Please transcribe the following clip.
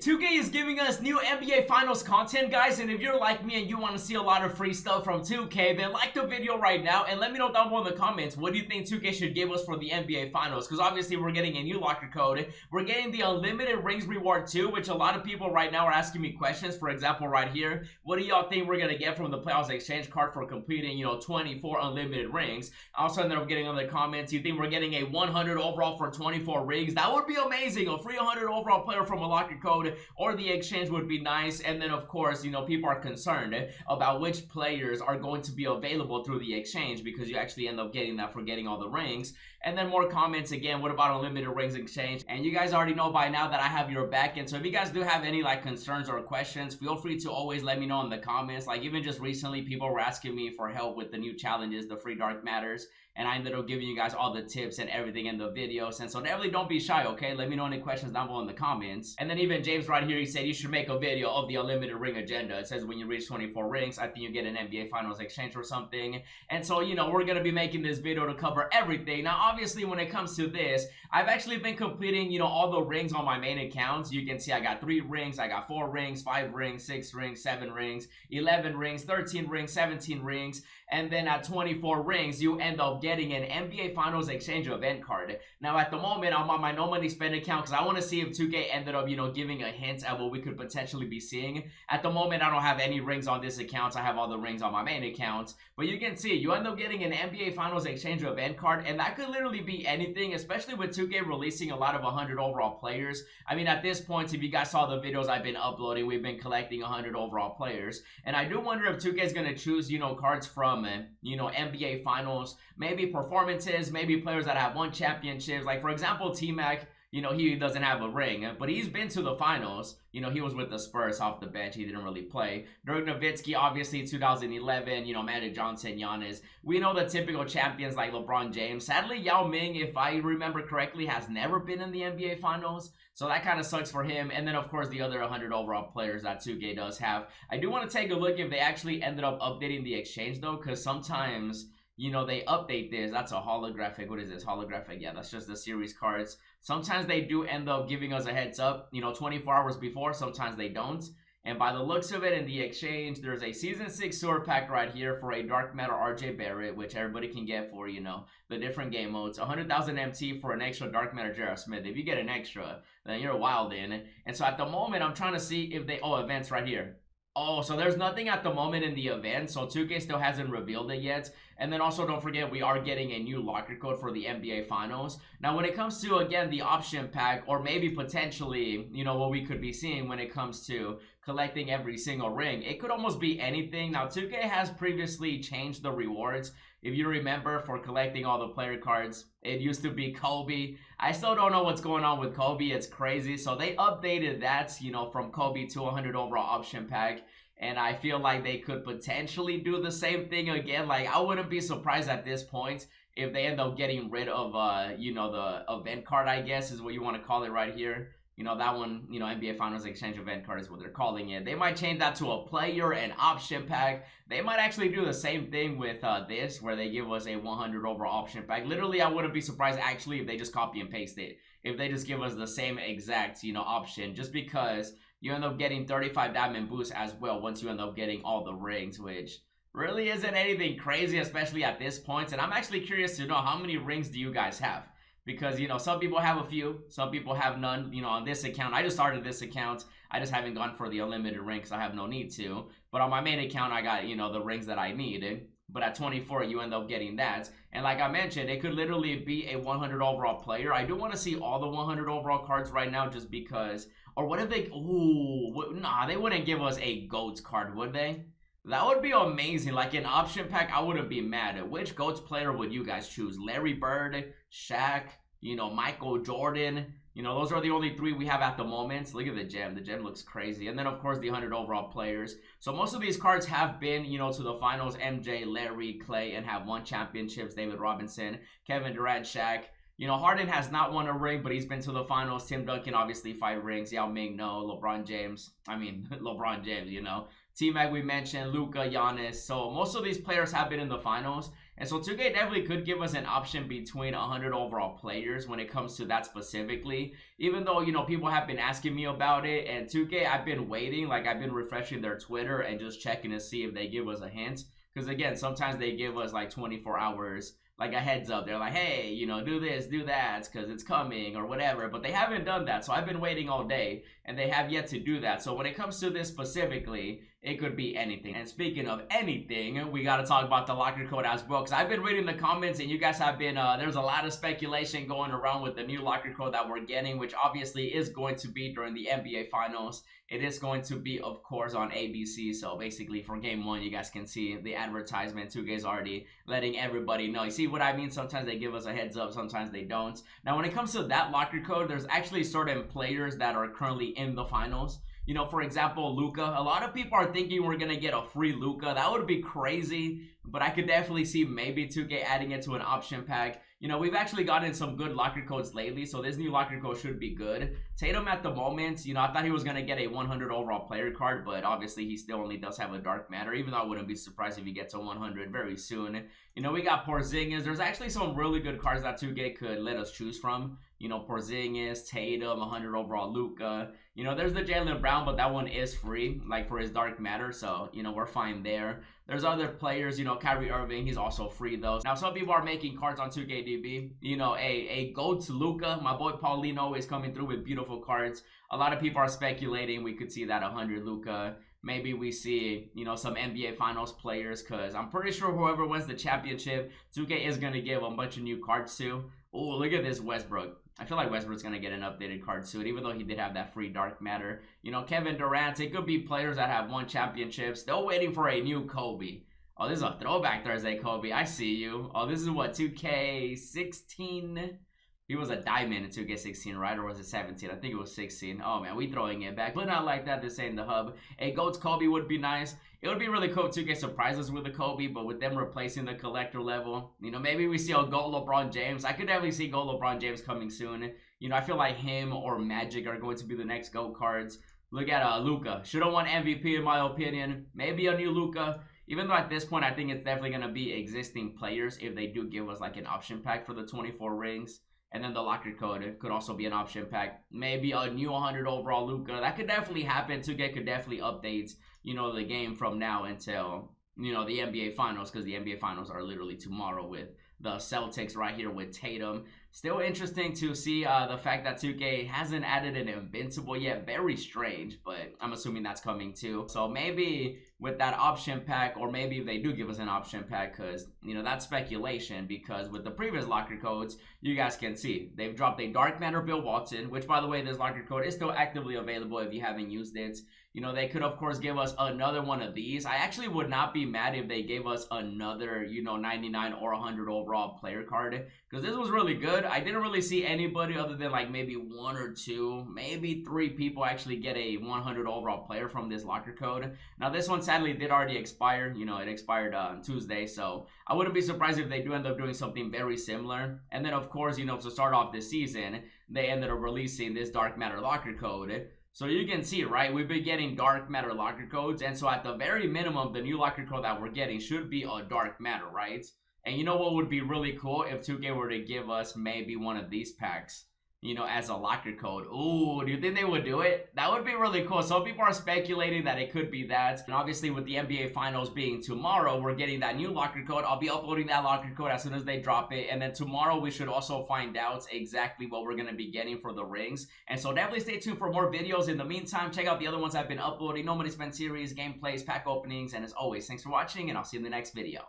2K is giving us new NBA Finals content, guys, and if you're like me and you want to see a lot of free stuff from 2K, then like the video right now and let me know down below in the comments, what do you think 2K should give us for the NBA Finals? Because obviously we're getting a new locker code, we're getting the unlimited rings reward too, which a lot of people right now are asking me questions. For example, right here, what do y'all think we're gonna get from the playoffs exchange card for completing, 24 unlimited rings? I also ended up getting on the comments, you think we're getting a 100 overall for 24 rings? That would be amazing. A free 100 overall player from a locker code or the exchange would be nice. And then of course, people are concerned about which players are going to be available through the exchange, because you actually end up getting that for getting all the rings. And then more comments again, what about unlimited rings exchange? And you guys already know by now that I have your back. And so if you guys do have any concerns or questions, feel free to always let me know in the comments. Even just recently, people were asking me for help with the new challenges, the free dark matters, and I ended up giving you guys all the tips and everything in the videos. And so definitely don't be shy, okay? Let me know any questions down below in the comments. And then even James right here, he said you should make a video of the unlimited ring agenda. It says when you reach 24 rings, I think you get an NBA Finals exchange or something. And so, we're gonna be making this video to cover everything. Now, obviously, when it comes to this, I've actually been completing, all the rings on my main accounts. You can see I got 3 rings, I got 4 rings, 5 rings, 6 rings, 7 rings, 11 rings, 13 rings, 17 rings. And then at 24 rings, you end up getting an NBA Finals exchange event card. Now, at the moment, I'm on my no money spend account because I want to see if 2K ended up, giving a hint at what we could potentially be seeing. At the moment, I don't have any rings on this account. I have all the rings on my main account. But you can see, you end up getting an NBA Finals exchange event card, and that could literally be anything, especially with 2K releasing a lot of 100 overall players. I mean, at this point, if you guys saw the videos I've been uploading, we've been collecting 100 overall players. And I do wonder if 2K is going to choose, cards from NBA Finals, maybe performances, maybe players that have won championships. For example, T-Mac, he doesn't have a ring, but he's been to the finals. He was with the Spurs off the bench. He didn't really play. Dirk Nowitzki, obviously, 2011, Magic Johnson, Giannis. We know the typical champions like LeBron James. Sadly, Yao Ming, if I remember correctly, has never been in the NBA Finals. So that kind of sucks for him. And then, of course, the other 100 overall players that 2K does have. I do want to take a look if they actually ended up updating the exchange, though, because sometimes, they update this. That's a holographic. What is this? Holographic. Yeah, that's just the series cards. Sometimes they do end up giving us a heads up, 24 hours before. Sometimes they don't. And by the looks of it, in the exchange, there's a Season 6 Sewer Pack right here for a Dark Matter RJ Barrett, which everybody can get for, the different game modes. 100,000 MT for an extra Dark Matter J.R. Smith. If you get an extra, then you're wild in. And so at the moment, I'm trying to see if they... Oh, events right here. Oh, so there's nothing at the moment in the event, so 2K still hasn't revealed it yet. And then also don't forget, we are getting a new locker code for the NBA Finals. Now, when it comes to, again, the option pack, or maybe potentially, what we could be seeing when it comes to collecting every single ring, it could almost be anything. Now, 2K has previously changed the rewards. If you remember, for collecting all the player cards, it used to be Kobe. I still don't know what's going on with Kobe. It's crazy. So they updated that, from Kobe to 100 overall option pack. And I feel like they could potentially do the same thing again. I wouldn't be surprised at this point if they end up getting rid of, the event card, I guess, is what you want to call it right here. That one, NBA Finals Exchange event card is what they're calling it. They might change that to a player and option pack. They might actually do the same thing with this, where they give us a 100 overall option pack. Literally, I wouldn't be surprised, actually, if they just copy and paste it. If they just give us the same exact, option, just because you end up getting 35 diamond boosts as well once you end up getting all the rings, which really isn't anything crazy, especially at this point. And I'm actually curious to know, how many rings do you guys have? Because, some people have a few, some people have none. On this account, I just started this account. I just haven't gone for the unlimited ring because I have no need to. But on my main account, I got, the rings that I needed. But at 24, you end up getting that. And like I mentioned, it could literally be a 100 overall player. I do want to see all the 100 overall cards right now, just because. Or what if they... Ooh, nah, they wouldn't give us a GOATS card, would they? That would be amazing. An option pack, I wouldn't be mad. Which GOATS player would you guys choose? Larry Bird, Shaq, Michael Jordan. Those are the only 3 we have at the moment. Look at the gem. The gem looks crazy. And then, of course, the 100 overall players. So most of these cards have been, to the finals. MJ, Larry, Clay, and have won championships. David Robinson, Kevin Durant, Shaq. Harden has not won a ring, but he's been to the finals. Tim Duncan, obviously, 5 rings. Yao Ming, no. LeBron James. LeBron James, T-Mac, we mentioned. Luka, Giannis. So most of these players have been in the finals. And so 2K definitely could give us an option between 100 overall players when it comes to that specifically. Even though, you know, people have been asking me about it, and 2K, I've been waiting, like I've been refreshing their Twitter and just checking to see if they give us a hint. Because again, sometimes they give us like 24 hours, like a heads up. They're like, hey, you know, do this, do that, because it's coming or whatever. But they haven't done that. So I've been waiting all day and they have yet to do that. So when it comes to this specifically, it could be anything. And speaking of anything, we got to talk about the locker code as well. Because I've been reading the comments and you guys have been, there's a lot of speculation going around with the new locker code that we're getting, which obviously is going to be during the NBA Finals. It is going to be, of course, on ABC. So basically for game 1, you guys can see the advertisement. 2K's already letting everybody know. You see what I mean? Sometimes they give us a heads up, sometimes they don't. Now, when it comes to that locker code, there's actually certain players that are currently in the finals. You know, for example, Luka. A lot of people are thinking we're going to get a free Luka. That would be crazy, but I could definitely see maybe 2K adding it to an option pack. You know, we've actually gotten some good locker codes lately, so this new locker code should be good. Tatum at the moment, you know, I thought he was going to get a 100 overall player card, but obviously he still only does have a dark matter, even though I wouldn't be surprised if he gets a 100 very soon. You know, we got Porzingis. There's actually some really good cards that 2K could let us choose from. You know, Porzingis, Tatum, 100 overall Luka. You know, there's the Jaylen Brown, but that one is free, like for his dark matter, so, you know, we're fine there. There's other players, you know, Kyrie Irving, he's also free though. Now, some people are making cards on 2KDB. You know, a GOAT Luka, my boy Paulino is coming through with beautiful cards. A lot of people are speculating we could see that 100 Luka. Maybe we see, you know, some NBA Finals players, because I'm pretty sure whoever wins the championship, 2K is going to give a bunch of new cards to. Oh, look at this Westbrook. I feel like Westbrook's going to get an updated card soon, even though he did have that free dark matter. You know, Kevin Durant, it could be players that have won championships. Still waiting for a new Kobe. Oh, this is a throwback Thursday, Kobe. I see you. Oh, this is what, 2K16? He was a diamond in 2K16, right? Or was it 17? I think it was 16. Oh, man, we throwing it back. But not like that. This ain't the hub. A GOAT's Kobe would be nice. It would be really cool if 2K surprises with a Kobe, but with them replacing the collector level, you know, maybe we see a GOAT LeBron James. I could definitely see GOAT LeBron James coming soon. You know, I feel like him or Magic are going to be the next GOAT cards. Look at Luka. Should have won MVP in my opinion. Maybe a new Luka. Even though at this point, I think it's definitely going to be existing players if they do give us like an option pack for the 24 rings. And then the locker code, it could also be an option pack. Maybe a new 100 overall Luka. That could definitely happen. 2K could definitely update, you know, the game from now until, you know, the NBA Finals. Because the NBA Finals are literally tomorrow with the Celtics right here with Tatum. Still interesting to see the fact that 2K hasn't added an invincible yet. Very strange, but I'm assuming that's coming too. So maybe with that option pack, or maybe if they do give us an option pack, because, you know, that's speculation, because with the previous locker codes, you guys can see they've dropped a dark matter Bill Walton, which, by the way, this locker code is still actively available if you haven't used it. You know, they could, of course, give us another one of these. I actually would not be mad if they gave us another, you know, 99 or 100 overall player card, because this was really good. I didn't really see anybody other than like maybe 1 or 2, maybe 3 people actually get a 100 overall player from this locker code. Now, this one sadly did already expire. You know, it expired on Tuesday, so I wouldn't be surprised if they do end up doing something very similar. And then, of course, you know, to start off this season, they ended up releasing this dark matter locker code. So you can see, right, we've been getting dark matter locker codes, and so at the very minimum, the new locker code that we're getting should be a dark matter, right? And you know what would be really cool? If 2K were to give us maybe one of these packs, you know, as a locker code. Ooh, do you think they would do it? That would be really cool. Some people are speculating that it could be that. And obviously with the NBA Finals being tomorrow, we're getting that new locker code. I'll be uploading that locker code as soon as they drop it. And then tomorrow we should also find out exactly what we're going to be getting for the rings. And so definitely stay tuned for more videos. In the meantime, check out the other ones I've been uploading. No Money Spent series, gameplays, pack openings. And as always, thanks for watching, and I'll see you in the next video.